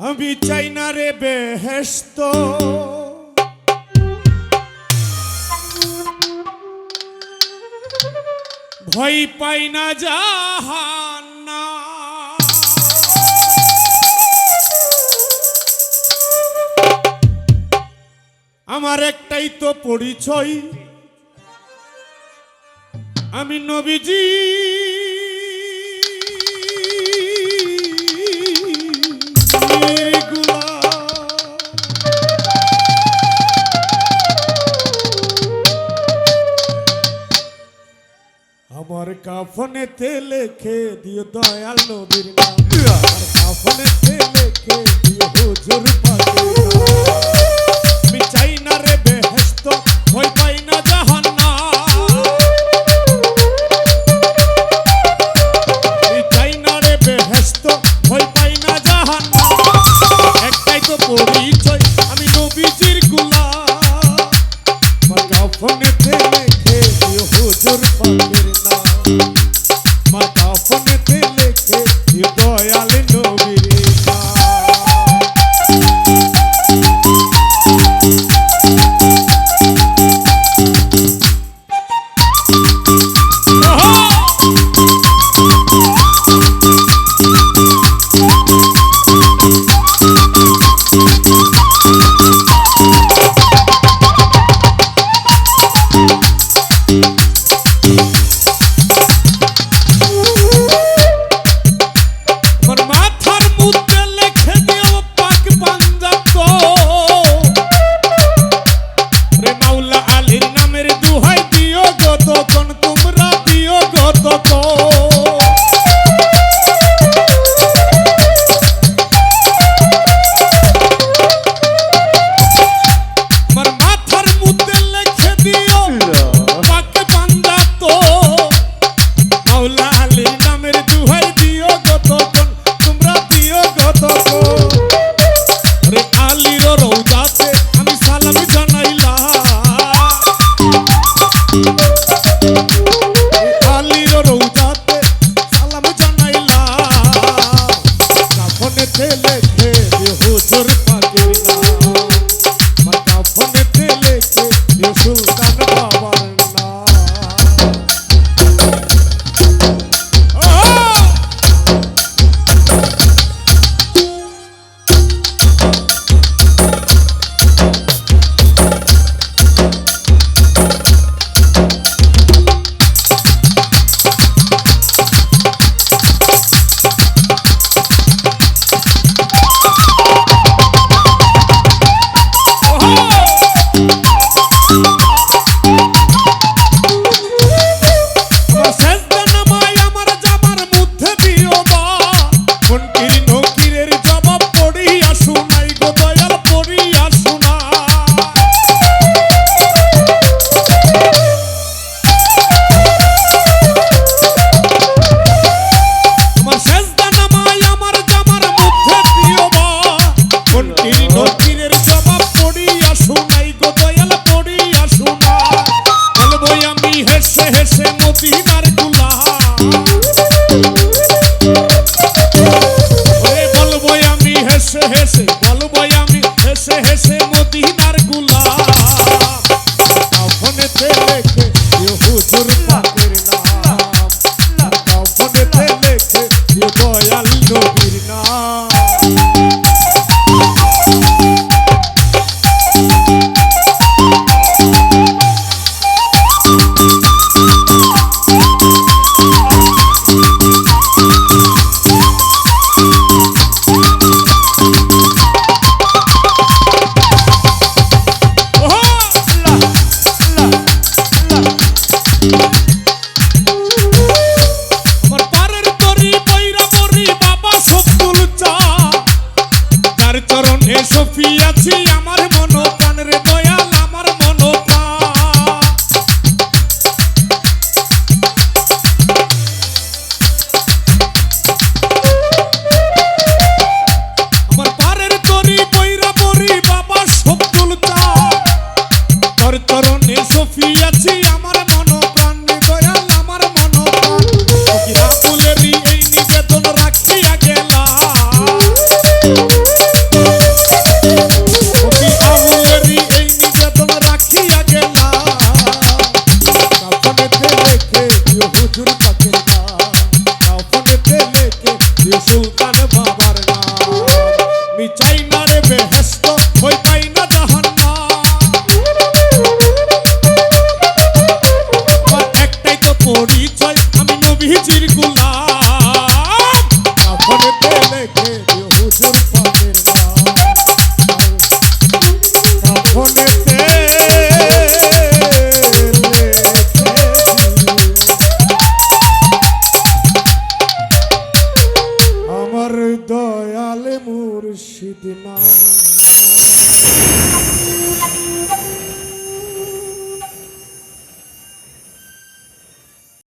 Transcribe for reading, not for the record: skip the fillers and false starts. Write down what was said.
আমি চাই না রে বেহেশত, ভয় পাই না জাহান্নাম। আমার একটাই তো পরিচয়, আমি নবীজি। আমার কাফনেতে লিখে দিও দয়াল নবীর নাম, আমার কাফনেতে লিখে দিও হুজুর পাকের নাম। আমি চাই না রে বেহেশত, ভয় পাই না জাহান্নাম। আমি চাই না রে বেহেশত, ভয় পাই না জাহান্নাম। একটাই তো পরিচয়, আমি নবীজির গোলাম। আমার কাফনেতে লিখে দিও হুজুর পাকের নাম, আমার কাফনেতে লিখে দিও দয়াল নবীর নাম। দিও সুলতান বাবার নাম। আমি চাই না রে বেহেশত, ওই পাই না জাহান্নাম। আমার একটাই তো পরিচয়, আমি নবীজির গোলাম। কাফনেতে লিখে দিও হুজুর পাকের নাম। কাফনেতে আমার দয়াল মুর্শিদ নাম।